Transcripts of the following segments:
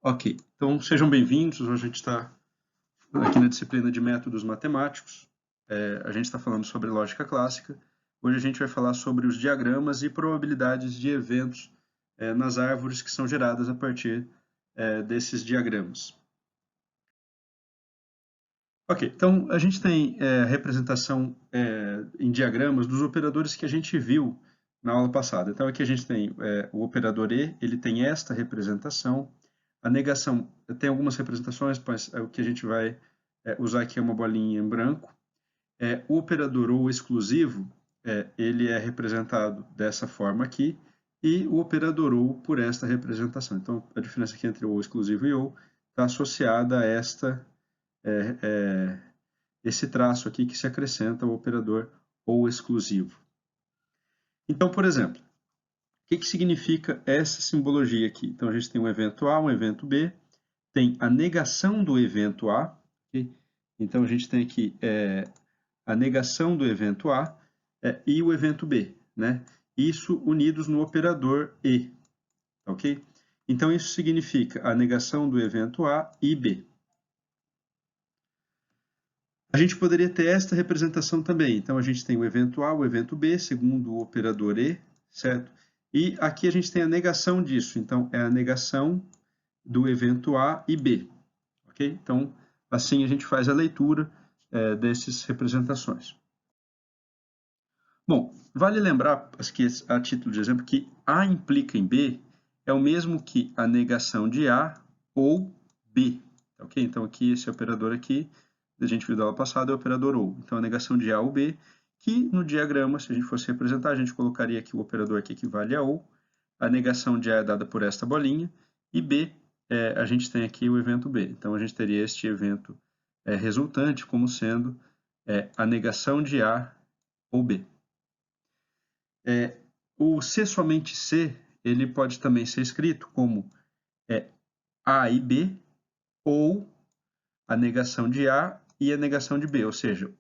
Ok, então sejam bem-vindos. Hoje a gente está aqui na disciplina de métodos matemáticos. A gente está falando sobre lógica clássica. Hoje a gente vai falar sobre os diagramas e probabilidades de eventos nas árvores que são geradas a partir desses diagramas. Ok, então a gente tem a representação em diagramas dos operadores que a gente viu na aula passada. Então aqui a gente tem o operador E, ele tem esta representação. A negação tem algumas representações, mas o que a gente vai usar aqui é uma bolinha em branco. O operador ou exclusivo, ele é representado dessa forma aqui, e o operador ou por esta representação. Então, a diferença aqui entre ou exclusivo e ou está associada a esse traço aqui que se acrescenta ao operador ou exclusivo. Então, por exemplo, o que significa essa simbologia aqui? Então, a gente tem um evento A, um evento B, tem a negação do evento A, okay? Então a gente tem aqui a negação do evento A e o evento B, né? Isso unidos no operador E, ok? Então isso significa a negação do evento A e B. A gente poderia ter esta representação também. Então a gente tem o evento A, o evento B, segundo o operador E, certo? E aqui a gente tem a negação disso. Então é a negação do evento A e B. Okay? Então, assim a gente faz a leitura dessas representações. Bom, vale lembrar, que a título de exemplo, que A implica em B é o mesmo que a negação de A ou B. Okay? Então, aqui, esse operador aqui, a gente viu da aula passada, é o operador ou. Então, a negação de A ou B, que no diagrama, se a gente fosse representar, a gente colocaria aqui o operador que equivale a ou. A negação de A é dada por esta bolinha, e B a gente tem aqui o evento B. Então, a gente teria este evento resultante como sendo a negação de A ou B. O C somente C, ele pode também ser escrito como A e B, ou a negação de A e a negação de B. Ou seja,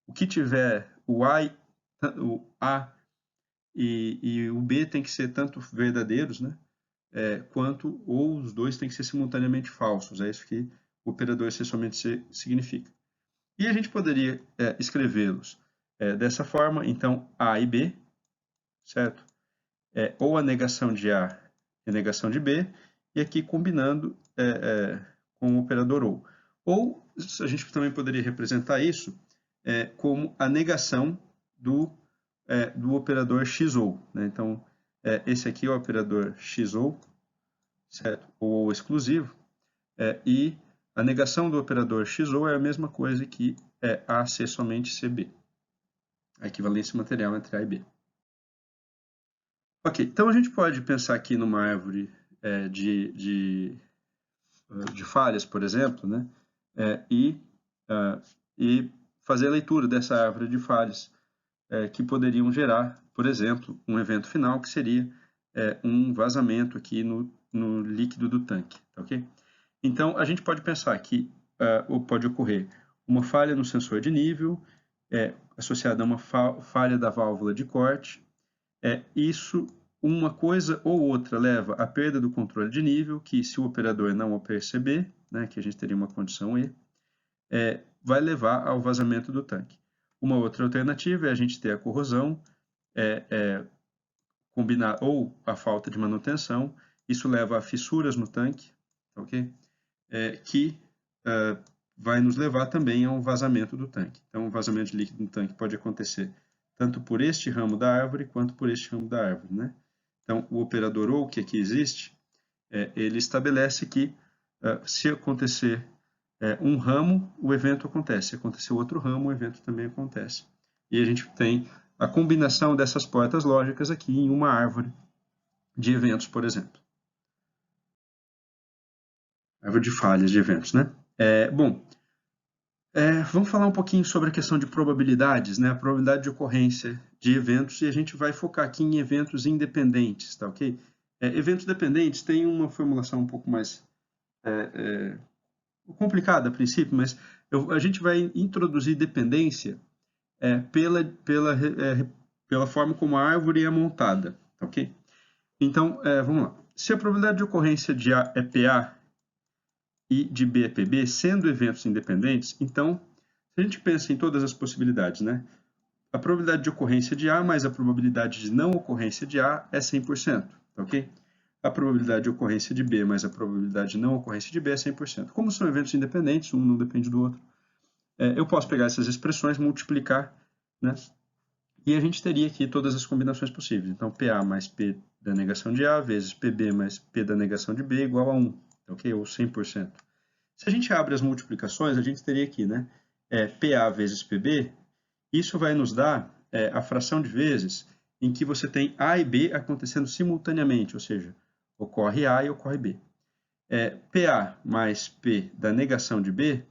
o que tiver o A e o B tem que ser tanto verdadeiros, né? Quanto ou os dois têm que ser simultaneamente falsos. É isso que o operador C somente C significa. E a gente poderia escrevê-los dessa forma, então A e B, certo? Ou a negação de A e a negação de B, e aqui combinando com o operador ou. Ou a gente também poderia representar isso como a negação do operador XOU. Né? Então, esse aqui é o operador XOU, certo? Ou exclusivo, e a negação do operador XOU é a mesma coisa que AC somente CB. A equivalência material entre A e B. Ok, então a gente pode pensar aqui numa árvore de falhas, por exemplo, né? E fazer a leitura dessa árvore de falhas que poderiam gerar, por exemplo, um evento final que seria um vazamento aqui no líquido do tanque, tá ok? Então, a gente pode pensar que pode ocorrer uma falha no sensor de nível, associada a uma falha da válvula de corte. Isso, uma coisa ou outra, leva à perda do controle de nível, que se o operador não o perceber, né, que a gente teria uma condição E, vai levar ao vazamento do tanque. Uma outra alternativa é a gente ter a corrosão, combinar ou a falta de manutenção. Isso leva a fissuras no tanque, ok? Que vai nos levar também a um vazamento do tanque. Então, o vazamento de líquido no tanque pode acontecer tanto por este ramo da árvore quanto por este ramo da árvore, né? Então, o operador ou que aqui existe, ele estabelece que se acontecer um ramo, o evento acontece. Se acontecer outro ramo, o evento também acontece. E a gente tem a combinação dessas portas lógicas aqui em uma árvore de eventos, por exemplo. Árvore de falhas de eventos, né? Vamos falar um pouquinho sobre a questão de probabilidades, né? A probabilidade de ocorrência de eventos, e a gente vai focar aqui em eventos independentes, tá ok? Eventos dependentes tem uma formulação um pouco mais complicada a princípio, mas a gente vai introduzir dependência pela forma como a árvore é montada, tá ok? Então, vamos lá. Se a probabilidade de ocorrência de A é PA, e de B é PB, sendo eventos independentes, então, se a gente pensa em todas as possibilidades, né? A probabilidade de ocorrência de A mais a probabilidade de não ocorrência de A é 100%, ok? A probabilidade de ocorrência de B mais a probabilidade de não ocorrência de B é 100%. Como são eventos independentes, um não depende do outro, eu posso pegar essas expressões, multiplicar, né? E a gente teria aqui todas as combinações possíveis. Então, PA mais P da negação de A vezes PB mais P da negação de B igual a 1, ok? Ou 100%. Se a gente abre as multiplicações, a gente teria aqui, né? PA vezes PB, isso vai nos dar a fração de vezes em que você tem A e B acontecendo simultaneamente, ou seja, ocorre A e ocorre B. PA mais P da negação de B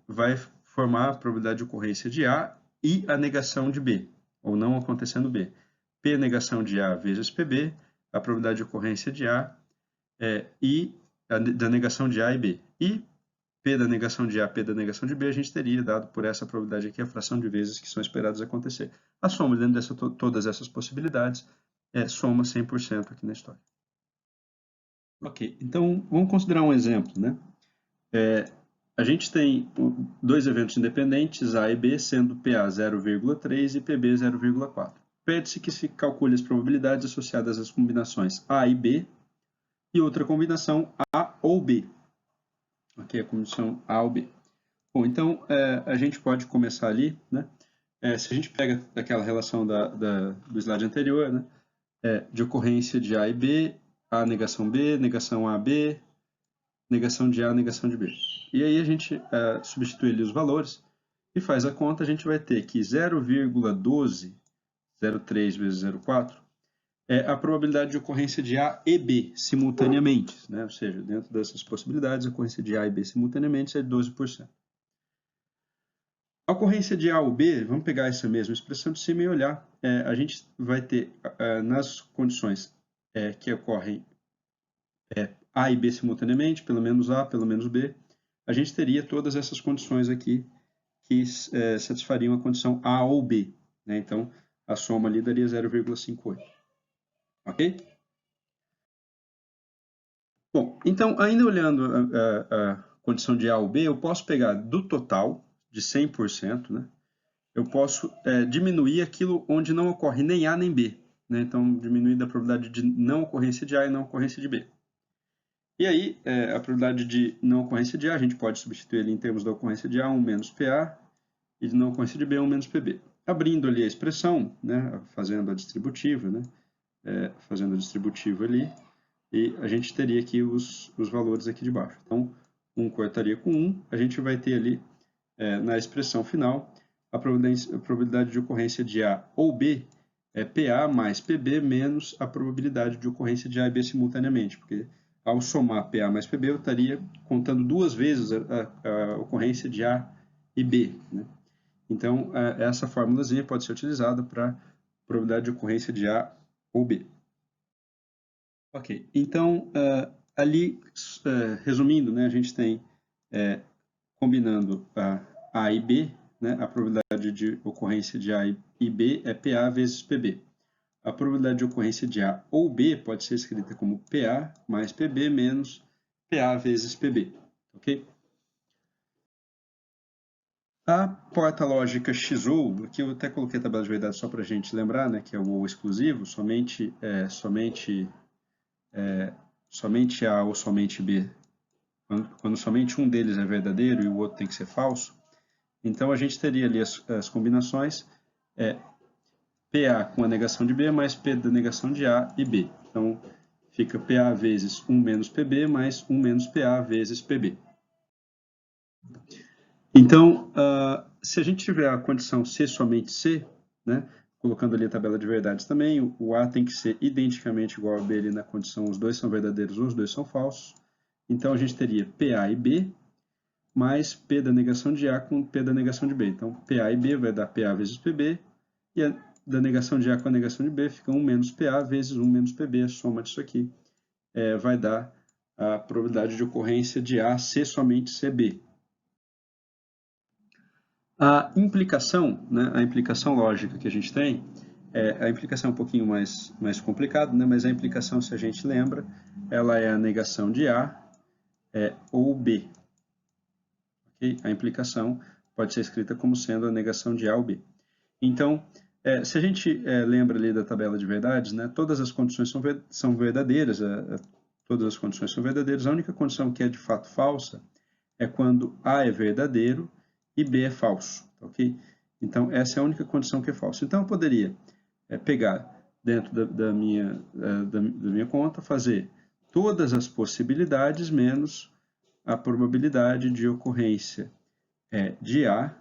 vai formar a probabilidade de ocorrência de A e a negação de B, ou não acontecendo B. P negação de A vezes PB, a probabilidade de ocorrência de A e da negação de A e B. E P da negação de A, P da negação de B, a gente teria dado por essa probabilidade aqui a fração de vezes que são esperadas acontecer. A soma dentro de todas essas possibilidades soma 100% aqui na história. Ok, então vamos considerar um exemplo, né? A gente tem dois eventos independentes, A e B, sendo PA 0,3 e PB 0,4. Pede-se que se calcule as probabilidades associadas às combinações A e B e outra combinação A ou B. Aqui é a combinação A ou B. Bom, então a gente pode começar ali, né? Se a gente pega aquela relação do slide anterior, né? De ocorrência de A e B, A negação B, negação A, B, negação de A, negação de B. E aí a gente substitui ali os valores e faz a conta, a gente vai ter que 0,1203 vezes 0,4 é a probabilidade de ocorrência de A e B simultaneamente, né? Ou seja, dentro dessas possibilidades, a ocorrência de A e B simultaneamente é de 12%. A ocorrência de A ou B, vamos pegar essa mesma expressão de cima e olhar, a gente vai ter nas condições que ocorrem A e B simultaneamente, pelo menos A, pelo menos B, a gente teria todas essas condições aqui que satisfariam a condição A ou B, né? Então, a soma ali daria 0,58. Ok? Bom, então, ainda olhando a condição de A ou B, eu posso pegar do total de 100%, né? Eu posso diminuir aquilo onde não ocorre nem A nem B, né? Então, diminuir da probabilidade de não ocorrência de A e não ocorrência de B. E aí, a probabilidade de não ocorrência de A, a gente pode substituir ali em termos da ocorrência de A, 1 menos PA, e de não ocorrência de B, 1 menos PB. Abrindo ali a expressão, né, fazendo a distributiva, né, fazendo a distributiva ali, e a gente teria aqui os valores aqui de baixo. Então, 1 cortaria com 1, a gente vai ter ali, na expressão final, a probabilidade de ocorrência de A ou B é PA mais PB menos a probabilidade de ocorrência de A e B simultaneamente, porque ao somar PA mais PB, eu estaria contando duas vezes a ocorrência de A e B, né? Então, essa fórmulazinha pode ser utilizada para probabilidade de ocorrência de A ou B. Ok, então, ali, resumindo, né, a gente tem, combinando A e B, né, a probabilidade de ocorrência de A e B é PA vezes PB. A probabilidade de ocorrência de A ou B pode ser escrita como PA mais PB menos PA vezes PB, ok? A porta lógica XOU, aqui eu até coloquei a tabela de verdade só para a gente lembrar, né, que é o OU exclusivo, somente A ou somente B, quando somente um deles é verdadeiro e o outro tem que ser falso. Então a gente teria ali as combinações PA com a negação de B mais P da negação de A e B. Então fica PA vezes 1 menos PB mais 1 menos PA vezes PB. Então, se a gente tiver a condição C somente C, né, colocando ali a tabela de verdades também, o A tem que ser identicamente igual a B ali na condição os dois são verdadeiros ou os dois são falsos. Então, a gente teria PA e B mais P da negação de A com P da negação de B. Então, PA e B vai dar PA vezes PB, e a da negação de A com a negação de B fica 1 menos PA vezes 1 menos PB. A soma disso aqui vai dar a probabilidade de ocorrência de A ser somente CB. A implicação, né, a implicação lógica que a gente tem, a implicação é um pouquinho mais complicada, né, mas a implicação, se a gente lembra, ela é a negação de A ou B. Okay? A implicação pode ser escrita como sendo a negação de A ou B. Então, se a gente lembra ali da tabela de verdades, né, todas as condições são verdadeiras, todas as condições são verdadeiras, a única condição que é de fato falsa é quando A é verdadeiro e B é falso, ok? Então, essa é a única condição que é falsa. Então, eu poderia pegar dentro da minha conta, fazer todas as possibilidades menos a probabilidade de ocorrência de A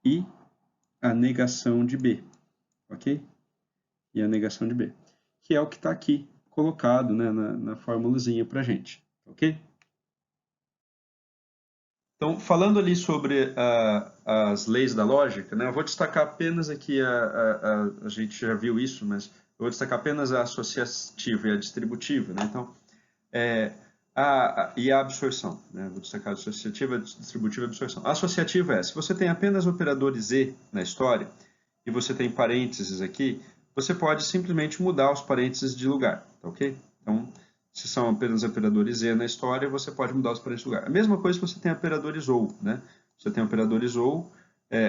e a negação de B, ok? E a negação de B, que é o que está aqui colocado, né, na formulazinha para a gente, ok? Então, falando ali sobre as leis da lógica, né, eu vou destacar apenas aqui, a gente já viu isso, mas eu vou destacar apenas a associativa e a distributiva. Né? Então, e a absorção. Né? Vou destacar a associativa, a distributiva e a absorção. A associativa é, se você tem apenas operadores E na história, e você tem parênteses aqui, você pode simplesmente mudar os parênteses de lugar, tá ok? Então, se são apenas operadores E na história, você pode mudar os parênteses de lugar. A mesma coisa se você tem operadores OU, né? Se você tem operadores OU,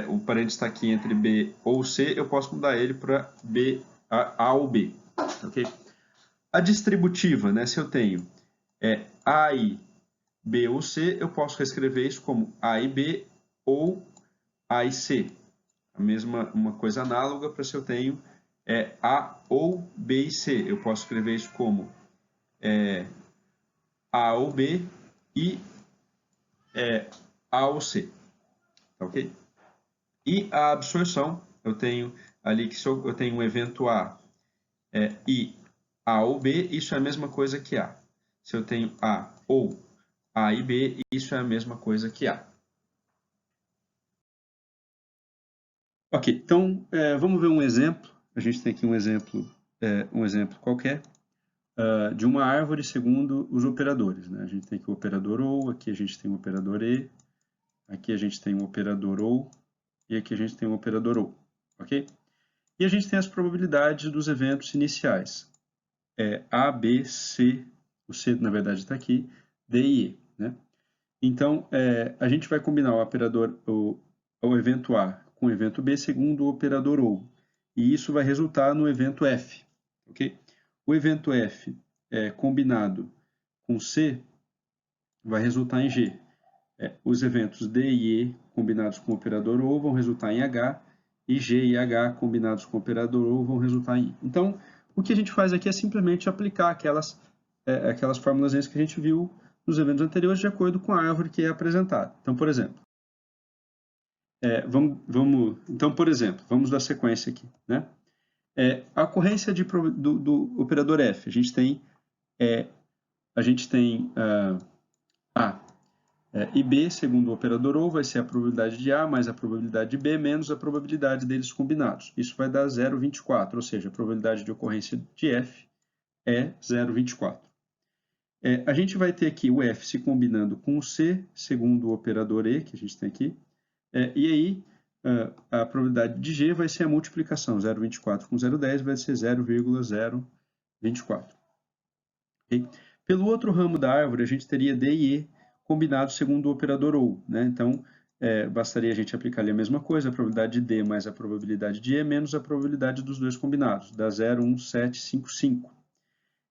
o parênteses está aqui entre B ou C, eu posso mudar ele para A ou B, ok? A distributiva, né? Se eu tenho A e B ou C, eu posso reescrever isso como A e B ou A e C. Uma coisa análoga para se eu tenho A ou B e C. Eu posso escrever isso como A ou B e A ou C. Ok? E a absorção, eu tenho ali que se eu tenho um evento A e A ou B, isso é a mesma coisa que A. Se eu tenho A ou A e B, isso é a mesma coisa que A. Ok, então vamos ver um exemplo. A gente tem aqui um exemplo qualquer de uma árvore segundo os operadores. Né? A gente tem aqui o operador OU, aqui a gente tem o operador E, aqui a gente tem o operador OU e aqui a gente tem o operador OU. Ok? E a gente tem as probabilidades dos eventos iniciais. A, B, C, o C na verdade está aqui, D e E. Né? Então, a gente vai combinar o evento A com o evento B segundo o operador OU. E isso vai resultar no evento F. Okay? O evento F combinado com C vai resultar em G. Os eventos D e E combinados com o operador OU vão resultar em H, e G e H combinados com o operador OU vão resultar em I. Então, o que a gente faz aqui é simplesmente aplicar aquelas fórmulas que a gente viu nos eventos anteriores de acordo com a árvore que é apresentada. Então, por exemplo, vamos dar sequência aqui. Né? A ocorrência do operador F, a gente tem A e B, segundo o operador OU, vai ser a probabilidade de A mais a probabilidade de B menos a probabilidade deles combinados. Isso vai dar 0,24, ou seja, a probabilidade de ocorrência de F é 0,24. A gente vai ter aqui o F se combinando com o C, segundo o operador E, que a gente tem aqui, e aí a probabilidade de G vai ser a multiplicação, 0,24 com 0,10 vai ser 0,024. Okay? Pelo outro ramo da árvore, a gente teria D e E combinados segundo o operador OU. Né? Então, bastaria a gente aplicar ali a mesma coisa, a probabilidade de D mais a probabilidade de E menos a probabilidade dos dois combinados, dá 0,1755.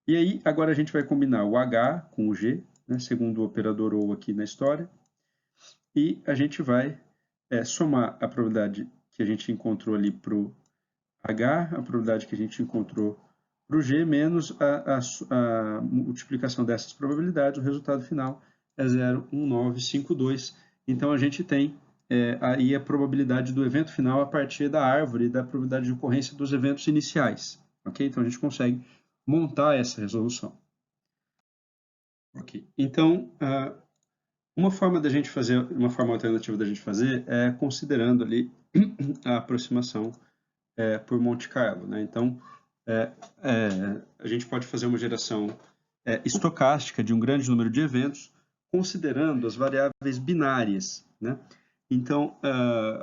E aí, agora a gente vai combinar o H com o G, né, segundo o operador OU aqui na história, e a gente vai somar a probabilidade que a gente encontrou ali para o H, a probabilidade que a gente encontrou para o G, menos a multiplicação dessas probabilidades, o resultado final é 0,1952. Então, a gente tem aí a probabilidade do evento final a partir da árvore da probabilidade de ocorrência dos eventos iniciais. Okay? Então, a gente consegue montar essa resolução. Ok. Então, uma forma alternativa da gente fazer é considerando ali a aproximação por Monte Carlo. Né? Então, a gente pode fazer uma geração estocástica de um grande número de eventos, considerando as variáveis binárias, né? Então,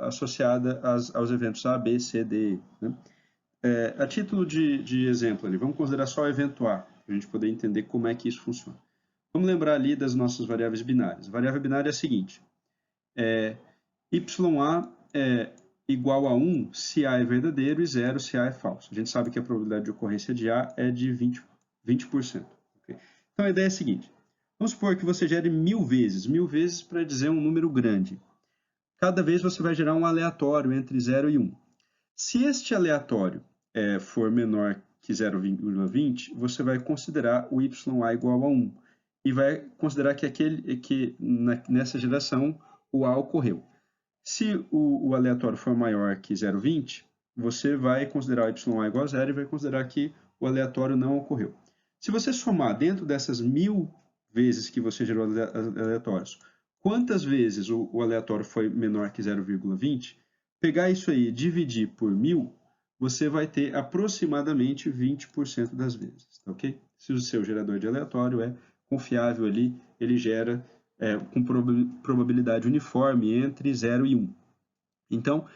associada aos eventos A, B, C, D, né? A título de exemplo, ali, vamos considerar só o evento A, para a gente poder entender como é que isso funciona. Vamos lembrar ali das nossas variáveis binárias. A variável binária é a seguinte, YA é igual a 1 se A é verdadeiro e 0 se A é falso. A gente sabe que a probabilidade de ocorrência de A é de 20%. Okay? Então a ideia é a seguinte, vamos supor que você gere 1000 vezes para dizer um número grande. Cada vez você vai gerar um aleatório entre 0 e 1. Se este aleatório for menor que 0,20, você vai considerar o YA igual a 1 e vai considerar que nessa geração o A ocorreu. Se o aleatório for maior que 0,20, você vai considerar o YA igual a 0 e vai considerar que o aleatório não ocorreu. Se você somar dentro dessas 1000 vezes que você gerou aleatórios, quantas vezes o aleatório foi menor que 0,20, pegar isso aí e dividir por 1000, você vai ter aproximadamente 20% das vezes, tá ok? Se o seu gerador de aleatório é confiável ali, ele gera com probabilidade uniforme entre 0 e 1. Então,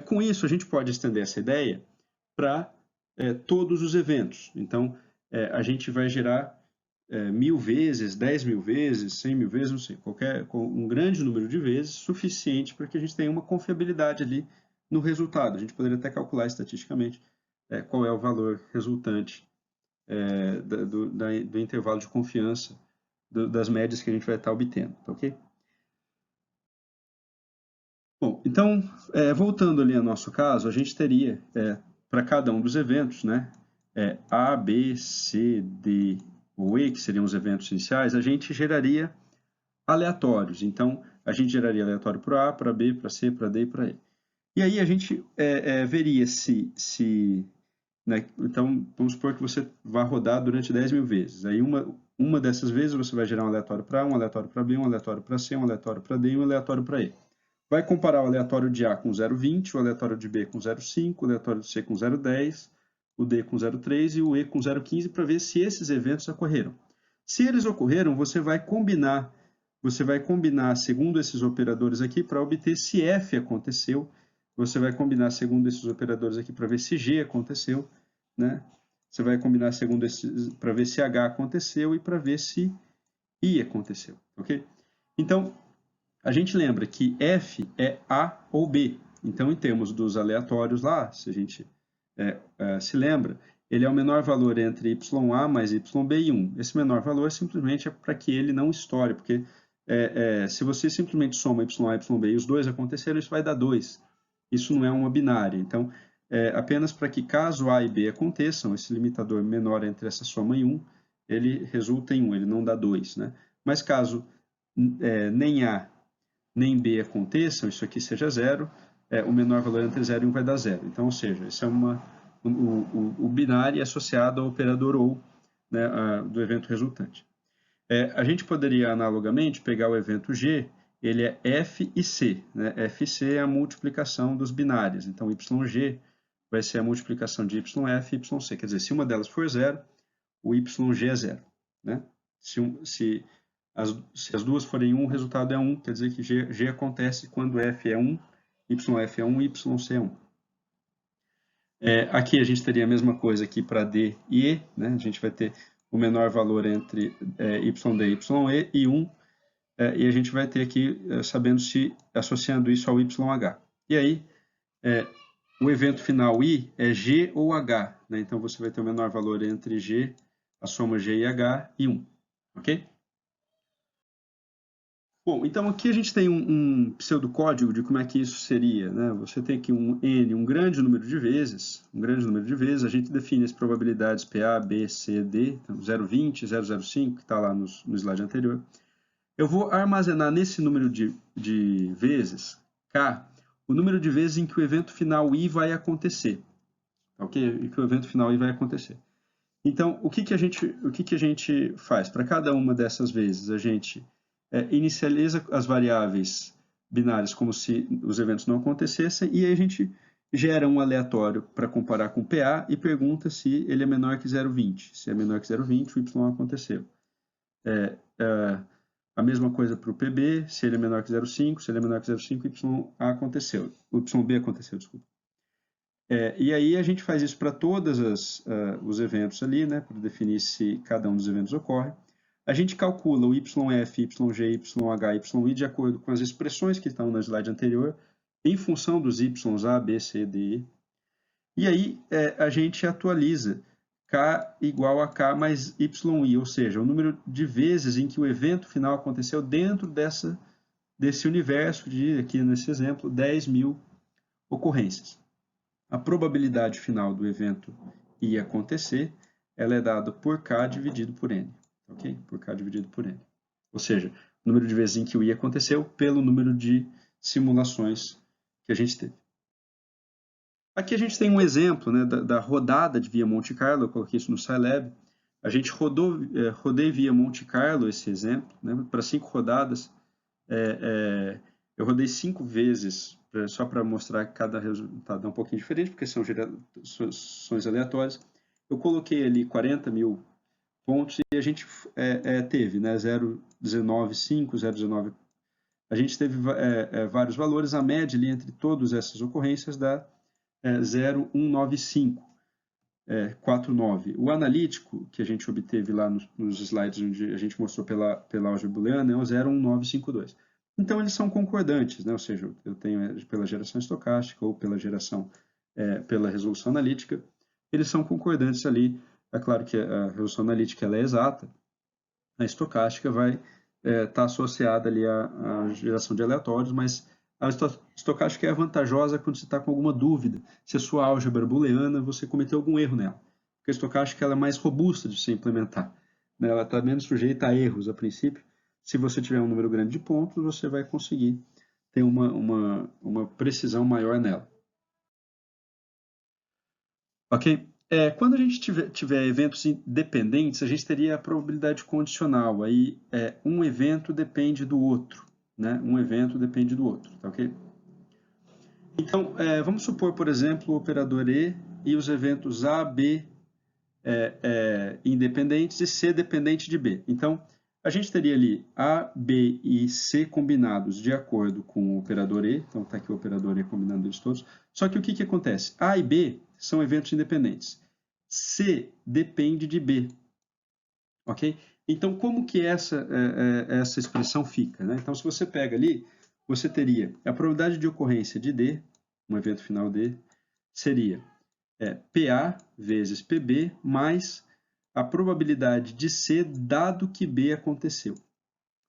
com isso, a gente pode estender essa ideia para todos os eventos. Então, a gente vai gerar 1000 vezes, 10.000 vezes, 100.000 vezes, não sei, um grande número de vezes, suficiente para que a gente tenha uma confiabilidade ali no resultado. A gente poderia até calcular estatisticamente qual é o valor resultante do intervalo de confiança das médias que a gente vai estar obtendo, tá ok? Bom, então, voltando ali ao nosso caso, a gente teria, para cada um dos eventos, né, A, B, C, D ou E, que seriam os eventos iniciais, a gente geraria aleatórios. Então, a gente geraria aleatório para A, para B, para C, para D e para E. E aí a gente veria né, então, vamos supor que você vai rodar durante 10.000 vezes. Aí uma dessas vezes você vai gerar um aleatório para A, um aleatório para B, um aleatório para C, um aleatório para D e um aleatório para E. Vai comparar o aleatório de A com 0,20, o aleatório de B com 0,5, o aleatório de C com 0,10, o D com 0,3 e o E com 0,15 para ver se esses eventos ocorreram. Se eles ocorreram, você vai combinar segundo esses operadores aqui para obter se F aconteceu. Você vai combinar segundo esses operadores aqui para ver se G aconteceu, né? Você vai combinar segundo esses para ver se H aconteceu e para ver se I aconteceu, ok? Então, a gente lembra que F é A ou B. Então, em termos dos aleatórios lá, se a gente se lembra, ele é o menor valor entre YA mais YB e 1. Esse menor valor simplesmente é para que ele não estoure, porque se você simplesmente soma YA e YB e os dois aconteceram, isso vai dar 2. Isso não é uma binária. Então, apenas para que caso A e B aconteçam, esse limitador menor entre essa soma e 1, ele resulta em 1, ele não dá 2. Né? Mas caso nem A nem B aconteçam, isso aqui seja 0, o menor valor entre 0 e 1 vai dar 0. Então, ou seja, esse é o binário associado ao operador OU, né, do evento resultante. A gente poderia, analogamente, pegar o evento G, ele é F e C. Né? F e C é a multiplicação dos binários. Então, YG vai ser a multiplicação de YF e YC. Quer dizer, se uma delas for 0, o YG é 0. Né? Se as duas forem 1, o resultado é 1, quer dizer que G acontece quando F é 1, YF é 1 e YC é 1. Aqui a gente teria a mesma coisa aqui para D e E, né? A gente vai ter o menor valor entre YD e YE e 1, e a gente vai ter aqui, associando isso ao YH. E aí, o evento final I é G ou H, né? Então você vai ter o menor valor entre G, a soma G e H, e 1, ok? Bom, então aqui a gente tem um pseudocódigo de como é que isso seria, né? Você tem aqui um N, um grande número de vezes, a gente define as probabilidades PA, B, C, D, então 0,20, 0,05, que está lá no slide anterior. Eu vou armazenar nesse número de vezes, K, o número de vezes em que o evento final I vai acontecer, ok? E que o evento final I vai acontecer. Então, o que a gente faz? Para cada uma dessas vezes, a gente inicializa as variáveis binárias como se os eventos não acontecessem e aí a gente gera um aleatório para comparar com o PA e pergunta se ele é menor que 0,20. Se é menor que 0,20, o Y aconteceu. A mesma coisa para o PB, se ele é menor que 0,5, se ele é menor que 0,5, o YB aconteceu, desculpa. E aí a gente faz isso para todos os eventos ali, né, para definir se cada um dos eventos ocorre. a gente calcula o YF, YG, YH, YI de acordo com as expressões que estão na slide anterior, em função dos Ys A, B, C, D, E. E aí a gente atualiza K igual a K mais YI, ou seja, o número de vezes em que o evento final aconteceu dentro desse universo de, aqui nesse exemplo, 10.000 ocorrências. A probabilidade final do evento I acontecer, ela é dada por K dividido por N. Ok? Por K dividido por N. Ou seja, o número de vezes em que o I aconteceu pelo número de simulações que a gente teve. Aqui a gente tem um exemplo, né, da rodada de via Monte Carlo, eu coloquei isso no Scilab. A gente rodei via Monte Carlo, esse exemplo, né, para 5 rodadas. Eu rodei 5 vezes, só para mostrar que cada resultado é um pouquinho diferente, porque são gerações aleatórias. Eu coloquei ali 40.000 pontos e a gente teve, né, 0,195, 0,19. A gente teve vários valores, a média ali entre todas essas ocorrências dá 0,195,49. O analítico que a gente obteve lá nos slides onde a gente mostrou pela álgebra booleana é o 0,195,2. Então, eles são concordantes, né? Ou seja, eu tenho pela geração estocástica ou pela geração pela resolução analítica, eles são concordantes ali. É claro que a resolução analítica ela é exata, a estocástica vai estar associada ali à geração de aleatórios, mas a estocástica é vantajosa quando você está com alguma dúvida se a sua álgebra booleana você cometeu algum erro nela. Porque a estocástica ela é mais robusta de se implementar, né? Ela está menos sujeita a erros a princípio. Se você tiver um número grande de pontos, você vai conseguir ter uma precisão maior nela. Ok? Quando a gente tiver eventos independentes, a gente teria a probabilidade condicional. Aí, um evento depende do outro, né? Um evento depende do outro, tá ok? Então, vamos supor, por exemplo, o operador e os eventos A, B independentes e C dependente de B. Então, a gente teria ali A, B e C combinados de acordo com o operador E. Então, está aqui o operador E combinando eles todos. Só que o que acontece? A e B são eventos independentes. C depende de B. Ok? Então, como que essa expressão fica? Né? Então, se você pega ali, você teria a probabilidade de ocorrência de D, um evento final D, seria PA vezes PB mais a probabilidade de C dado que B aconteceu.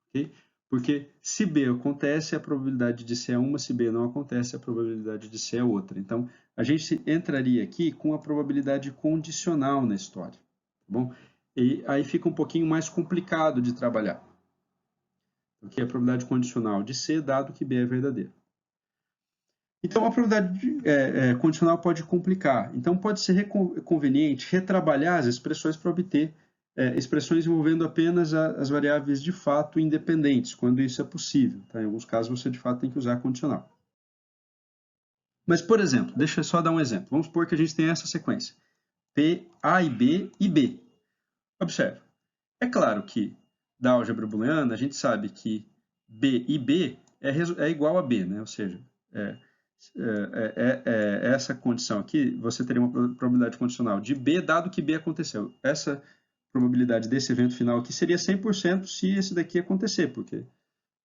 Okay? Porque se B acontece, a probabilidade de C é uma, se B não acontece, a probabilidade de C é outra. Então, a gente entraria aqui com a probabilidade condicional na história. Tá bom? E aí fica um pouquinho mais complicado de trabalhar. Porque a probabilidade condicional de C dado que B é verdadeiro. Então, a probabilidade condicional pode complicar. Então, pode ser conveniente retrabalhar as expressões para obter expressões envolvendo apenas as variáveis de fato independentes, quando isso é possível. Tá? Em alguns casos, você de fato tem que usar condicional. Mas, por exemplo, deixa eu só dar um exemplo. Vamos supor que a gente tem essa sequência. P, A e B. Observe. É claro que, da álgebra booleana, a gente sabe que B e B é igual a B, né? Ou seja, essa condição aqui, você teria uma probabilidade condicional de B, dado que B aconteceu. Essa probabilidade desse evento final aqui seria 100% se esse daqui acontecer, porque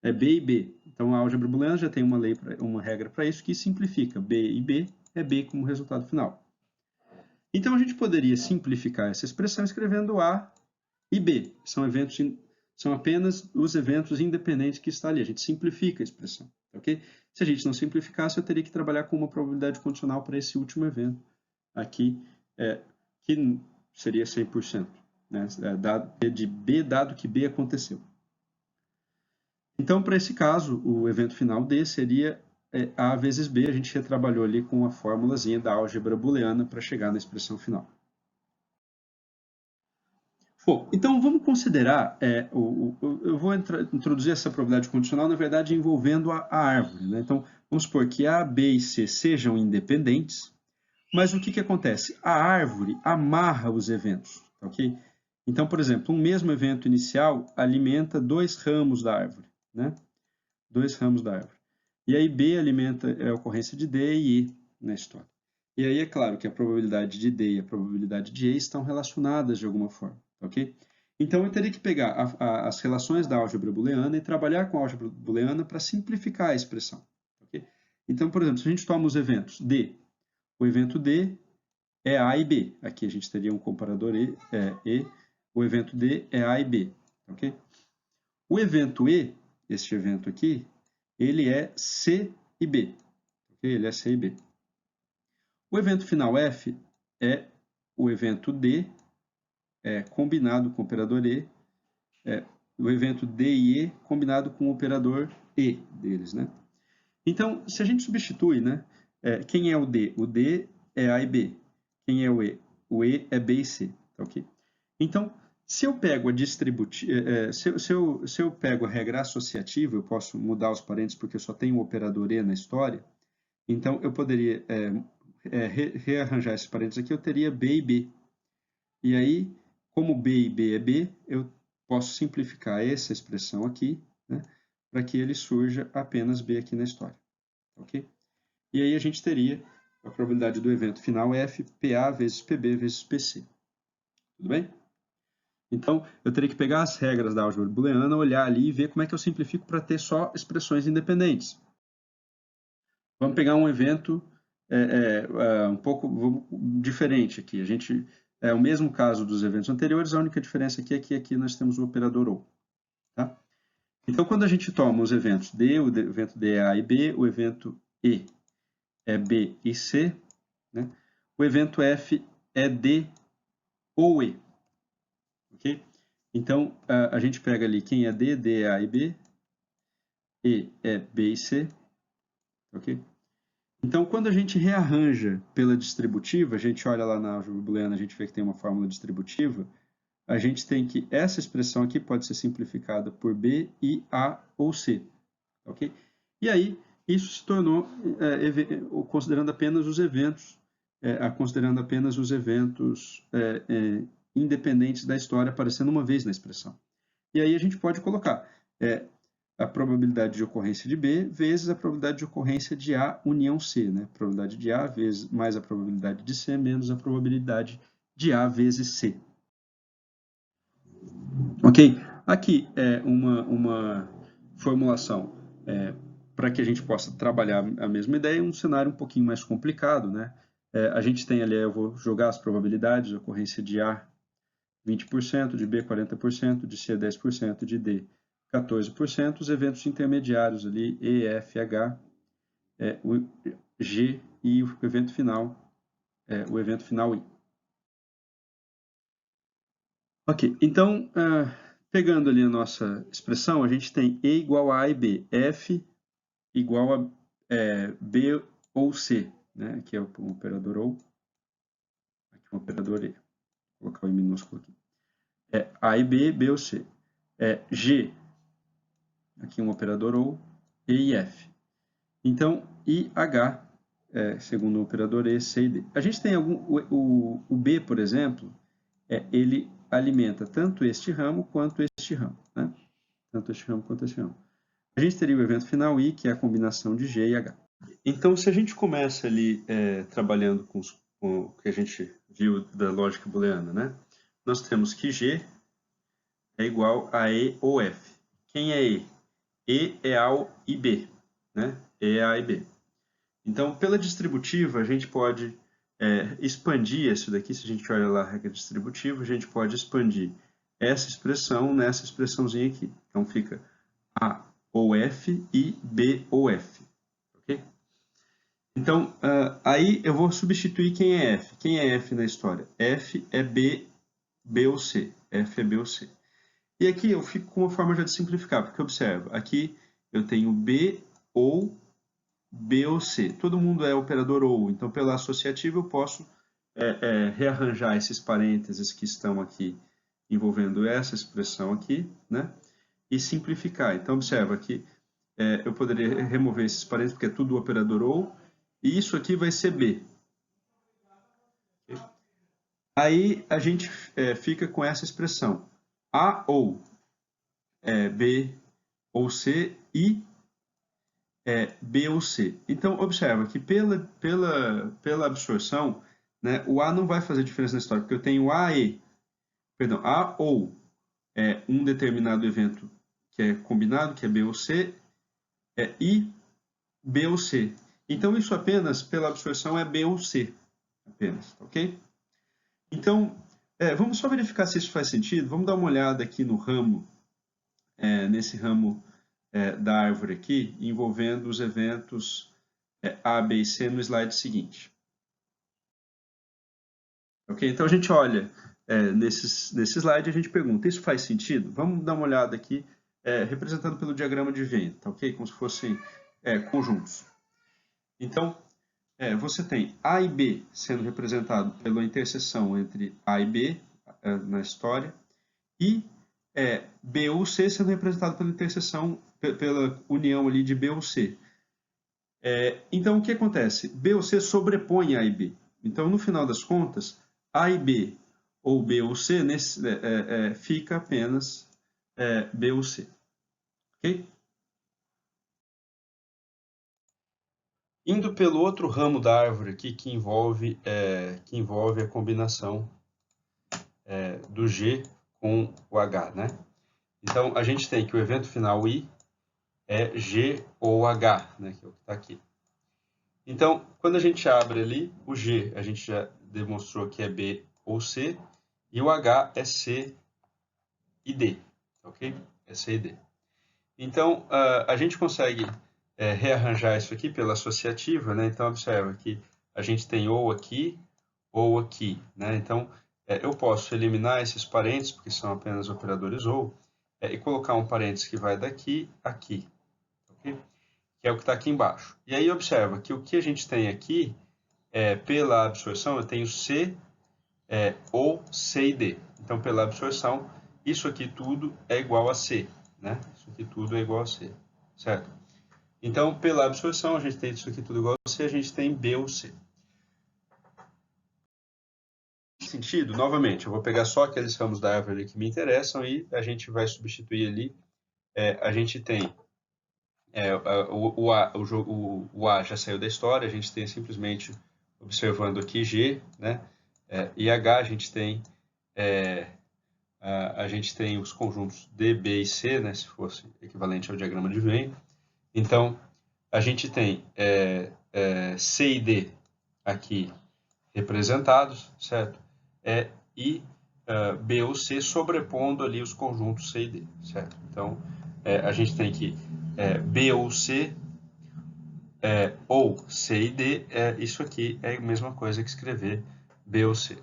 é B e B. Então, a álgebra booleana já tem uma regra para isso que simplifica. B e B é B como resultado final. Então, a gente poderia simplificar essa expressão escrevendo A e B. São apenas os eventos independentes que estão ali. A gente simplifica a expressão. Okay? Se a gente não simplificasse, eu teria que trabalhar com uma probabilidade condicional para esse último evento aqui, que seria 100%, né? De B, dado que B aconteceu. Então, para esse caso, o evento final D seria A vezes B. A gente retrabalhou ali com a formulazinha da álgebra booleana para chegar na expressão final. Bom, então vamos considerar, eu vou introduzir essa probabilidade condicional, na verdade, envolvendo a árvore. Né? Então, vamos supor que A, B e C sejam independentes, mas o que acontece? A árvore amarra os eventos, ok? Então, por exemplo, um mesmo evento inicial alimenta 2 ramos da árvore, né? 2 ramos da árvore. E aí B alimenta a ocorrência de D e E na história. E aí é claro que a probabilidade de D e a probabilidade de E estão relacionadas de alguma forma. Ok? Então, eu teria que pegar as relações da álgebra booleana e trabalhar com a álgebra booleana para simplificar a expressão. Okay? Então, por exemplo, se a gente toma os eventos D, o evento D é A e B. Aqui a gente teria um comparador E, o evento D é A e B. Okay? O evento E, este evento aqui, ele é C e B. Okay? Ele é C e B. O evento final F é o evento D, combinado com o operador E, o evento D e E combinado com o operador E deles, né? Então, se a gente substitui, né? Quem é o D? O D é A e B. Quem é o E? O E é B e C, tá ok? Então, se eu pego a distributiva, se eu pego a regra associativa, eu posso mudar os parênteses porque eu só tenho o operador E na história. Então, eu poderia rearranjar esses parênteses aqui, eu teria B e B. E aí, como B e B é B, eu posso simplificar essa expressão aqui, né, para que ele surja apenas B aqui na história. Ok? E aí a gente teria a probabilidade do evento final F, PA vezes PB vezes PC. Tudo bem? Então, eu teria que pegar as regras da álgebra booleana, olhar ali e ver como é que eu simplifico para ter só expressões independentes. Vamos pegar um evento um pouco diferente aqui. A gente é o mesmo caso dos eventos anteriores, a única diferença aqui é que aqui nós temos o operador OU. Tá? Então, quando a gente toma os eventos D, o evento D é A e B, o evento E é B e C, né? O evento F é D ou E. Okay? Então, a gente pega ali quem é D, D é A e B, E é B e C. Ok? Então, quando a gente rearranja pela distributiva, a gente olha lá na álgebra booleana, a gente vê que tem uma fórmula distributiva, a gente tem que essa expressão aqui pode ser simplificada por B, I, A ou C. Ok? E aí, isso se tornou, considerando apenas os eventos, independentes da história aparecendo uma vez na expressão. E aí a gente pode colocar a probabilidade de ocorrência de B vezes a probabilidade de ocorrência de A união C, né? A probabilidade de A vezes mais a probabilidade de C menos a probabilidade de A vezes C. Ok? Aqui é uma formulação para que a gente possa trabalhar a mesma ideia, um cenário um pouquinho mais complicado, né? A gente tem ali, eu vou jogar as probabilidades de ocorrência de A 20%, de B 40%, de C 10%, de D 14%, os eventos intermediários ali, E, F, H, o G e o evento final I. Ok, então, pegando ali a nossa expressão, a gente tem E igual a e B, F igual a B ou C, né? Aqui é o operador OU, aqui é o operador E. Vou colocar o I minúsculo aqui. A e B, B ou C. G, aqui um operador OU, E e F. Então, IH, segundo o operador E, C e D. A gente tem o B, por exemplo, ele alimenta tanto este ramo quanto este ramo, né? Tanto este ramo quanto este ramo. A gente teria o evento final I, que é a combinação de G e H. Então, se a gente começa ali trabalhando com o que a gente viu da lógica booleana, né? Nós temos que G é igual a E ou F. Quem é E? E é A e B, né? E é A e B. Então, pela distributiva, a gente pode expandir isso daqui. Se a gente olha lá a regra distributiva, a gente pode expandir essa expressão nessa expressãozinha aqui. Então, fica A ou F e B ou F. Okay? Então, aí eu vou substituir quem é F. Quem é F na história? F é B, B ou C. F é B ou C. E aqui eu fico com uma forma já de simplificar, porque observa, aqui eu tenho B ou B ou C. Todo mundo é operador OU, então pela associativa eu posso rearranjar esses parênteses que estão aqui envolvendo essa expressão aqui, né? E simplificar. Então observa que eu poderia remover esses parênteses porque é tudo operador OU, e isso aqui vai ser B. Aí a gente fica com essa expressão. A ou B ou C e B ou C. Então, observa que pela absorção, né, o A não vai fazer diferença na história, porque eu tenho A ou um determinado evento que é combinado, que é B ou C, e B ou C. Então, isso apenas, pela absorção, é B ou C, apenas, ok? Então, vamos só verificar se isso faz sentido. Vamos dar uma olhada aqui no ramo, nesse ramo da árvore aqui, envolvendo os eventos A, B e C no slide seguinte. Ok? Então, a gente olha nesse slide, a gente pergunta, isso faz sentido? Vamos dar uma olhada aqui, representando pelo diagrama de Venn, tá, ok? Como se fossem conjuntos. Então, você tem A e B sendo representado pela interseção entre A e B na história, e B ou C sendo representado pela interseção, pela união ali de B ou C. Então, o que acontece? B ou C sobrepõe A e B. Então, no final das contas, A e B, ou B ou C, fica apenas B ou C. Ok? Indo pelo outro ramo da árvore aqui, que envolve a combinação do G com o H, né? Então, a gente tem que o evento final I é G ou H, né? Que é o que está aqui. Então, quando a gente abre ali, o G a gente já demonstrou que é B ou C, e o H é C e D, ok? É C e D. Então, a gente consegue rearranjar isso aqui pela associativa, né? Então, observa que a gente tem ou aqui, né? Então, eu posso eliminar esses parênteses, porque são apenas operadores ou, e colocar um parênteses que vai daqui a aqui, ok? Que é o que está aqui embaixo. E aí, observa que o que a gente tem aqui, pela absorção, eu tenho C ou C e D. Então, pela absorção, isso aqui tudo é igual a C, né? Isso aqui tudo é igual a C, certo? Então, pela absorção, a gente tem isso aqui tudo igual a C, a gente tem B ou C. Nesse sentido, novamente, eu vou pegar só aqueles ramos da árvore que me interessam e a gente vai substituir ali. A gente tem o A já saiu da história, a gente tem simplesmente observando aqui G, né? E H a gente tem os conjuntos D, B e C, né? Se fosse equivalente ao diagrama de Venn. Então, a gente tem C e D aqui representados, certo? E B ou C sobrepondo ali os conjuntos C e D, certo? Então, a gente tem que B ou C ou C e D, isso aqui é a mesma coisa que escrever B ou C.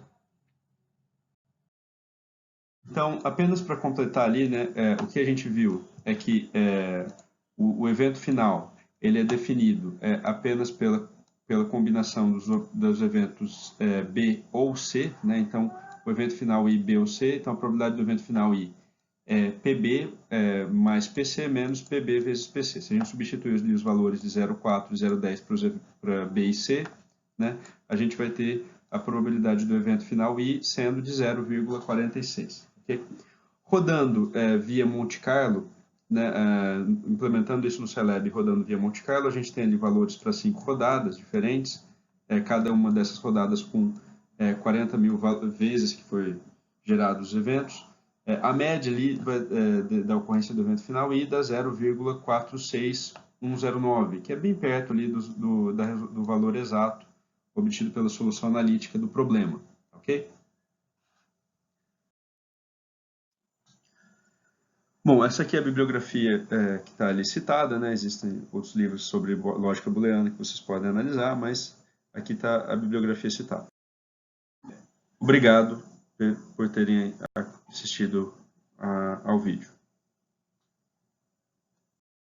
Então, apenas para completar ali, né, o que a gente viu é que o evento final ele é definido apenas pela combinação dos eventos B ou C, né? Então, o evento final I, B ou C, então a probabilidade do evento final I é PB mais PC menos PB vezes PC. Se a gente substituir os valores de 0,4 e 0,10 para B e C, né, a gente vai ter a probabilidade do evento final I sendo de 0,46. Okay? Rodando via Monte Carlo, né, implementando isso no Celeb, rodando via Monte Carlo, a gente tem ali valores para 5 rodadas diferentes, cada uma dessas rodadas com 40 mil vezes que foi gerados os eventos. A média ali da ocorrência do evento final I dá 0,46109, que é bem perto ali do valor exato obtido pela solução analítica do problema, ok? Bom, essa aqui é a bibliografia que está ali citada, né? Existem outros livros sobre lógica booleana que vocês podem analisar, mas aqui está a bibliografia citada. Obrigado por terem assistido ao vídeo.